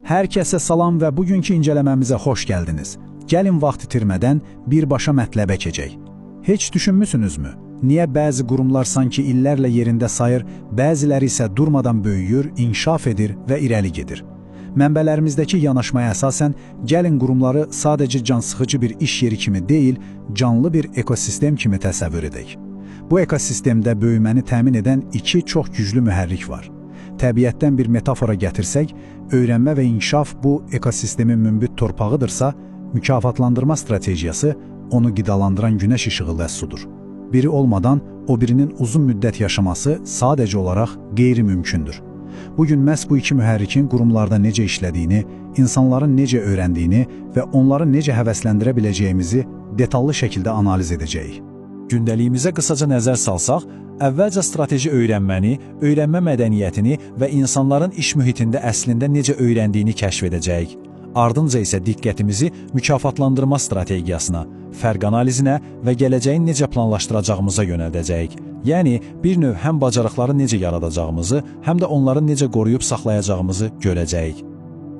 Hər kəsə salam və bugünkü incələməmizə xoş gəldiniz. Gəlin vaxt itirmədən birbaşa mətləbə keçək. Heç düşünmüsünüzmü? Niyə bəzi qurumlar sanki illərlə yerində sayır, bəziləri isə durmadan böyüyür, inkişaf edir və irəli gedir? Mənbələrimizdəki yanaşmaya əsasən, gəlin qurumları sadəcə cansıxıcı bir iş yeri kimi deyil, canlı bir ekosistem kimi təsəvvür edək. Bu ekosistemdə böyüməni təmin edən iki çox güclü mühərrik var. Təbiətdən bir metafora gətirsək, öyrənmə və inkişaf bu ekosistemin münbit torpağıdırsa, mükafatlandırma strategiyası onu qidalandıran günəş işığı və sudur. Biri olmadan o birinin uzun müddət yaşaması sadəcə olaraq qeyri-mümkündür. Bugün məhz bu iki mühərrikin qurumlarda necə işlədiyini, insanların necə öyrəndiyini və onları necə həvəsləndirə biləcəyimizi detallı şəkildə analiz edəcəyik. Gündəliyimizə qısaca nəzər salsaq, əvvəlcə strateji öyrənməni, öyrənmə mədəniyyətini və insanların iş mühitində əslində necə öyrəndiyini kəşf edəcəyik. Ardınca isə diqqətimizi mükafatlandırma strategiyasına, fərq analizinə və gələcəyin necə planlaşdıracağımıza yönəldəcəyik. Yəni, bir növ həm bacarıqları necə yaradacağımızı, həm də onları necə qoruyub saxlayacağımızı görəcəyik.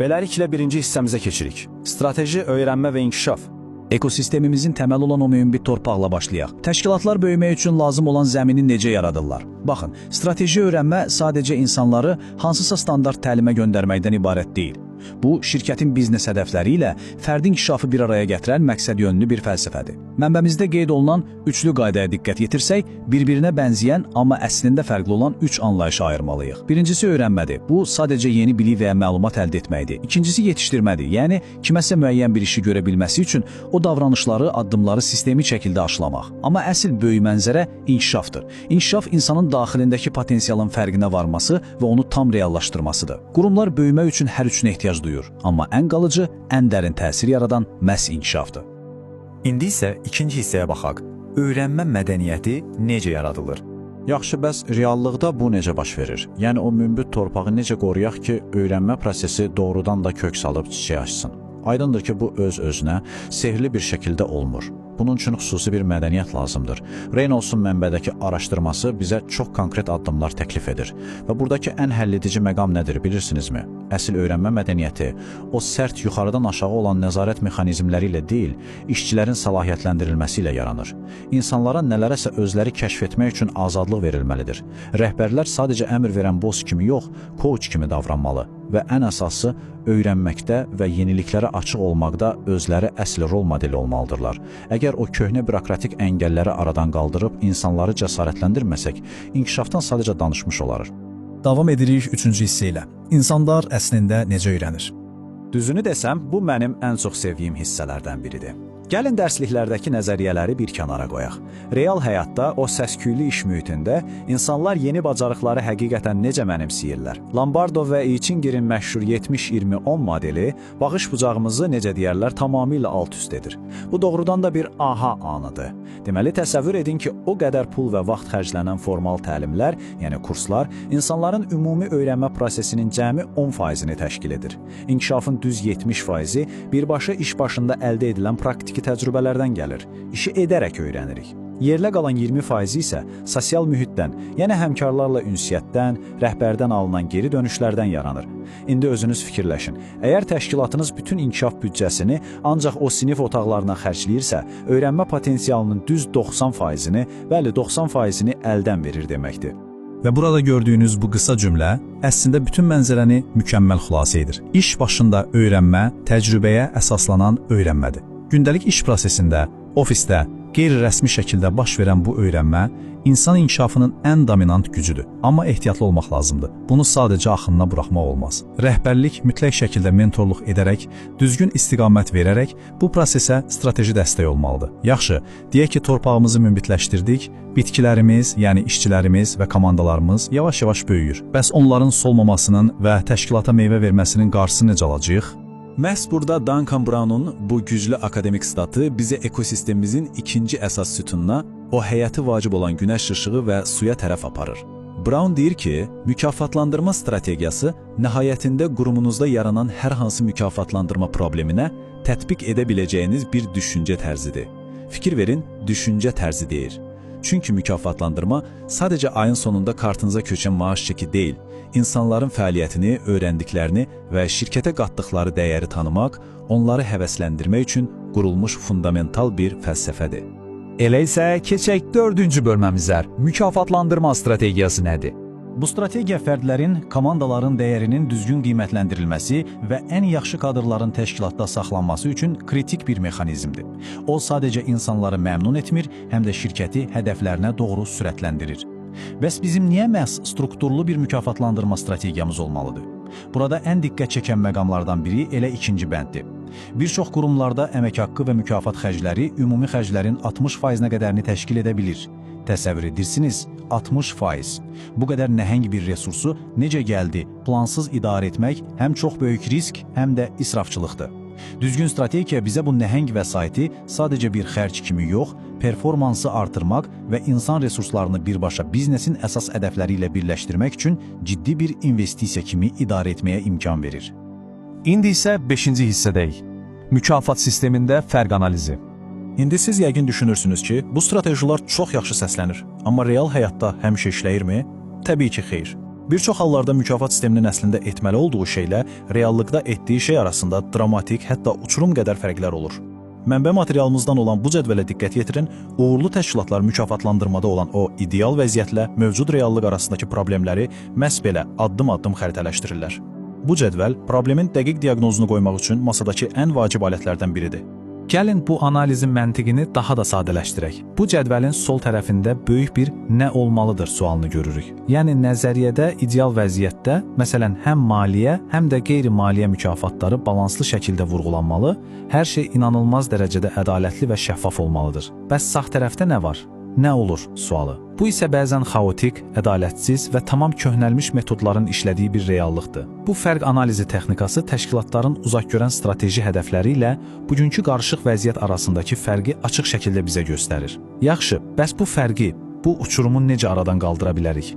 Beləliklə birinci hissəmizə keçirik. Strateji öyrənmə və inkişaf. Ekosistemimizin təməli olan o münbit torpaqla başlayaq. Təşkilatlar böyümək üçün lazım olan zəmini necə yaradırlar? Baxın, strateji öyrənmə sadəcə insanları hansısa standart təlimə göndərməkdən ibarət deyil. Bu, şirkətin biznes hədəfləri ilə fərdin inkişafı bir araya gətirən məqsədyönlü bir fəlsəfədir. Mənbəmizdə qeyd olunan üçlü qaydaya diqqət yetirsək, bir-birinə bənzəyən, amma əslində fərqli olan üç anlayışa ayırmalıyıq. Birincisi öyrənmədir. Bu, sadəcə yeni bilik və ya məlumat əldə etməkdir. İkincisi yetişdirmədir. Yəni, kiməsə müəyyən bir işi görə bilməsi üçün o davranışları, addımları sistemi şəkildə aşılamaq. Amma əsl böyük mənzərə inkişafdır. İnkişaf insanın daxilindəki potensialın fərqinə varması və onu tam reallaşdırmasıdır. Qurumlar böyümək üçün hər üçünə ehtiyac duyur. Amma ən qalıcı, ən dərin təsir yaradan məhz inkişafdır. İndi isə ikinci hissəyə baxaq. Öyrənmə mədəniyyəti necə yaradılır? Yaxşı, bəs reallıqda bu necə baş verir? Yəni, o münbit torpağı necə qoruyaq ki, öyrənmə prosesi doğrudan da kök salıb çiçək açsın? Aydındır ki, bu öz-özünə sehirli bir şəkildə olmur. Bunun üçün xüsusi bir mədəniyyət lazımdır. Reynolds'un mənbədəki araşdırması bizə çox konkret addımlar təklif edir. Və buradakı ən həlledici məqam nədir, bilirsinizmi? Əsl öyrənmə mədəniyyəti o sərt yuxarıdan aşağı olan nəzarət mexanizmləri ilə deyil, işçilərin səlahiyyətləndirilməsi ilə yaranır. İnsanlara nələrəsə özləri kəşf etmək üçün azadlıq verilməlidir. Rəhbərlər sadəcə əmr verən boss kimi yox, coach kimi davranmalı və ən əsası öyrənməkdə və yeniliklərə açıq olmaqda özləri əsl rol modeli olmalıdırlar. Əgər o köhnə bürokratik əngəlləri aradan qaldırıb insanları cəsarətləndirməsək, inkişafdan sadəcə danışmış olarıq. Davam edirik üçüncü hissə ilə. İnsanlar əslində necə öyrənir? Düzünü desəm, bu mənim ən çox sevdiyim hissələrdən biridir. Gəlin dərsliklərdəki nəzəriyyələri bir kənara qoyaq. Real həyatda, o səsküylü iş mühitində insanlar yeni bacarıqları həqiqətən necə mənimsəyirlər? Lombardo və Eichinger'in məşhur 70-20-10 modeli baxış bucağımızı, necə deyərlər, tamamilə alt-üst edir. Bu doğrudan da bir aha anıdır. Deməli, təsəvvür edin ki, o qədər pul və vaxt xərclənən formal təlimlər, yəni kurslar, insanların ümumi öyrənmə prosesinin cəmi 10%-ni təşkil edir. İnkişafın düz 70%-i birbaşa iş başında əldə edilən praktik təcrübələrdən gəlir. İşi edərək öyrənirik. Yerlə qalan 20% isə sosial mühitdən, yəni həmkarlarla ünsiyyətdən, rəhbərdən alınan geri dönüşlərdən yaranır. İndi özünüz fikirləşin. Əgər təşkilatınız bütün inkişaf büdcəsini ancaq o sinif otaqlarına xərcləyirsə, öyrənmə potensialının düz 90%-ni, bəli 90%-ni əldən verir deməkdir. Və burada gördüyünüz bu qısa cümlə əslində bütün mənzərəni mükəmməl xülasə edir. İş başında öyrənmə, təcrübəyə əsaslanan öyrənmədir. Gündəlik iş prosesində, ofisdə, qeyri-rəsmi şəkildə baş verən bu öyrənmə insan inkişafının ən dominant gücüdür. Amma ehtiyatlı olmaq lazımdır. Bunu sadəcə axınına buraxmaq olmaz. Rəhbərlik mütləq şəkildə mentorluq edərək, düzgün istiqamət verərək bu prosesə strateji dəstək olmalıdır. Yaxşı, deyək ki, torpağımızı münbitləşdirdik, bitkilərimiz, yəni işçilərimiz və komandalarımız yavaş-yavaş böyüyür. Bəs onların solmamasının və təşkilata meyvə verməsinin qarşısını necə alacağıq? Məhz burada Duncan Brown'un bu güclü akademik statı bizə ekosistemimizin ikinci əsas sütununa, o həyati vacib olan günəş işığı və suya tərəf aparır. Brown deyir ki, mükafatlandırma strategiyası nəhayətində qurumunuzda yaranan hər hansı mükafatlandırma probleminə tətbiq edə biləcəyiniz bir düşüncə tərzidir. Fikir verin, düşüncə tərzi deyir. Çünki mükafatlandırma sadəcə ayın sonunda kartınıza köçən maaş çeki deyil, insanların fəaliyyətini, öyrəndiklərini və şirkətə qatdıqları dəyəri tanımaq, onları həvəsləndirmək üçün qurulmuş fundamental bir fəlsəfədir. Elə isə keçək 4-cü bölməmizə. Mükafatlandırma strategiyası nədir? Bu strategiya fərdlərin, komandaların dəyərinin düzgün qiymətləndirilməsi və ən yaxşı kadrların təşkilatda saxlanması üçün kritik bir mexanizmdir. O sadəcə insanları məmnun etmir, həm də şirkəti hədəflərinə doğru sürətləndirir. Bəs bizim niyə məhz strukturlu bir mükafatlandırma strategiyamız olmalıdır? Burada ən diqqət çəkən məqamlardan biri elə ikinci bənddir. Bir çox qurumlarda əmək haqqı və mükafat xərcləri ümumi xərclərin 60%-nə qədərini təşkil edə bilir. Təsəvvür edirsiniz, 60%. Bu qədər nəhəng bir resursu necə gəldi, plansız idarə etmək həm çox böyük risk, həm də israfçılıqdır. Düzgün strategiya bizə bu nəhəng vəsaiti sadəcə bir xərc kimi yox, performansı artırmaq və insan resurslarını birbaşa biznesin əsas hədəfləri ilə birləşdirmək üçün ciddi bir investisiya kimi idarə etməyə imkan verir. İndi isə 5-ci hissədəyik. Mükafat sistemində fərq analizi. İndi siz yəqin düşünürsünüz ki, bu strategilər çox yaxşı səslənir, amma real həyatda həmişə işləyirmi? Təbii ki, xeyr. Bir çox hallarda mükafat sisteminin əslində etməli olduğu şeylə reallıqda etdiyi şey arasında dramatik, hətta uçurum qədər fərqlər olur. Mənbə materialımızdan olan bu cədvələ diqqət yetirin, uğurlu təşkilatlar mükafatlandırmada olan o ideal vəziyyətlə mövcud reallıq arasındakı problemləri məhz belə addım-addım xəritələşdirirlər. Bu cədvəl problemin dəqiq diaqnozunu qoymaq üçün masadakı ən vacib alətlərdən biridir. Gəlin bu analizin məntiqini daha da sadələşdirək. Bu cədvəlin sol tərəfində böyük bir nə olmalıdır sualını görürük. Yəni nəzəriyyədə ideal vəziyyətdə, məsələn, həm maliyyə, həm də qeyri-maliyyə mükafatları balanslı şəkildə vurğulanmalı, hər şey inanılmaz dərəcədə ədalətli və şəffaf olmalıdır. Bəs sağ tərəfdə nə var? Nə olur sualı. Bu isə bəzən xaotik, ədalətsiz və tamam köhnəlmiş metodların işlədiyi bir reallıqdır. Bu fərq analizi texnikası təşkilatların uzaqgörən strateji hədəfləri ilə bugünkü qarışıq vəziyyət arasındakı fərqi açıq şəkildə bizə göstərir. Yaxşı, bəs bu fərqi, bu uçurumu necə aradan qaldıra bilərik?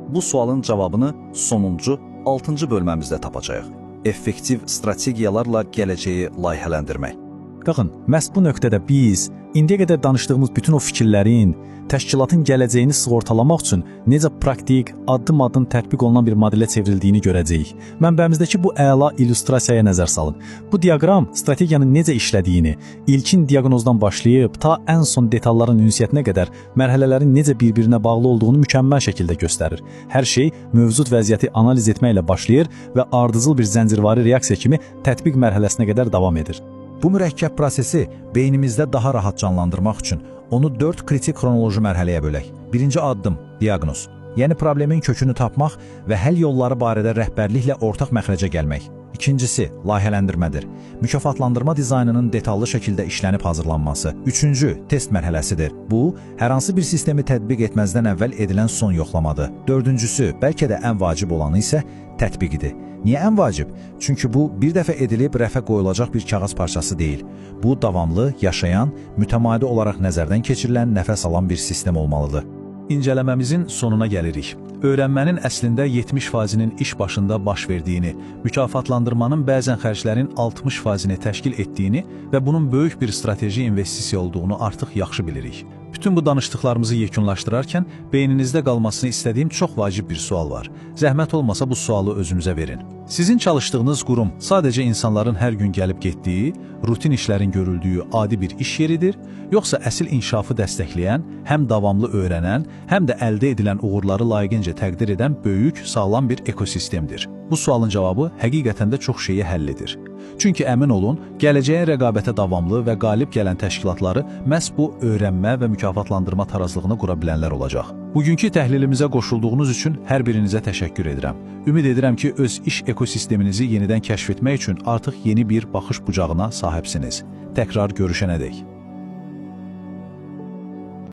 Bu sualın cavabını sonuncu 6-cı bölməmizdə tapacağıq. Effektiv strategiyalarla gələcəyi layihələndirmək. Baxın, məhz bu nöqtədə biz indiyə qədər danışdığımız bütün o fikirlərin, təşkilatın gələcəyini sığortalamaq üçün necə praktik, addım-addım tətbiq olunan bir modelə çevrildiyini görəcəyik. Mənbəmizdəki bu əla illüstrasiyaya nəzər salın. Bu diaqram strategiyanın necə işlədiyini, ilkin diaqnozdan başlayıb ta ən son detalların ünsiyyətinə qədər mərhələlərin necə bir-birinə bağlı olduğunu mükəmməl şəkildə göstərir. Hər şey mövcud vəziyyəti analiz etməklə başlayır və ardıcıl bir zəncirvari reaksiya kimi tətbiq mərhələsinə qədər davam edir. Bu mürəkkəb prosesi beynimizdə daha rahat canlandırmaq üçün onu 4 kritik xronoloji mərhələyə bölək. Birinci addım – diaqnoz. Yəni problemin kökünü tapmaq və həll yolları barədə rəhbərliklə ortaq məxrəcə gəlmək. İkincisi – layihələndirmədir. Mükafatlandırma dizaynının detallı şəkildə işlənib hazırlanması. Üçüncü – test mərhələsidir. Bu, hər hansı bir sistemi tətbiq etməzdən əvvəl edilən son yoxlamadır. Dördüncüsü, bəlkə də ən vacib olanı isə tətbiqidir. Niyə ən vacib? Çünki bu, bir dəfə edilib rəfə qoyulacaq bir kağız parçası deyil. Bu, davamlı, yaşayan, mütəmadi olaraq nəzərdən keçirilən, nəfəs alan bir sistem olmalıdır. İncələməmizin sonuna gəlirik. Öyrənmənin əslində 70%-nin iş başında baş verdiyini, mükafatlandırmanın bəzən xərclərin 60%-ni təşkil etdiyini və bunun böyük bir strateji investisiya olduğunu artıq yaxşı bilirik. Bütün bu danışdıqlarımızı yekunlaşdırarkən beyninizdə qalmasını istədiyim çox vacib bir sual var. Zəhmət olmasa bu sualı özünüzə verin. Sizin çalışdığınız qurum sadəcə insanların hər gün gəlib getdiyi, rutin işlərin görüldüyü adi bir iş yeridir, yoxsa əsl inkişafı dəstəkləyən, həm davamlı öyrənən, həm də əldə edilən uğurları layiqincə təqdir edən böyük, sağlam bir ekosistemdir? Bu sualın cavabı həqiqətən də çox şeyi həll edir. Çünki əmin olun, gələcəyin rəqabətə davamlı və qalib gələn təşkilatları məhz bu öyrənmə və mükafatlandırma tarazlığını qura bilənlər olacaq. Bugünkü təhlilimizə qoşulduğunuz üçün hər birinizə təşəkkür edirəm. Ümid edirəm ki, öz iş ekosisteminizi yenidən kəşf etmək üçün artıq yeni bir baxış bucağına sahibsiniz. Təkrar görüşənədək.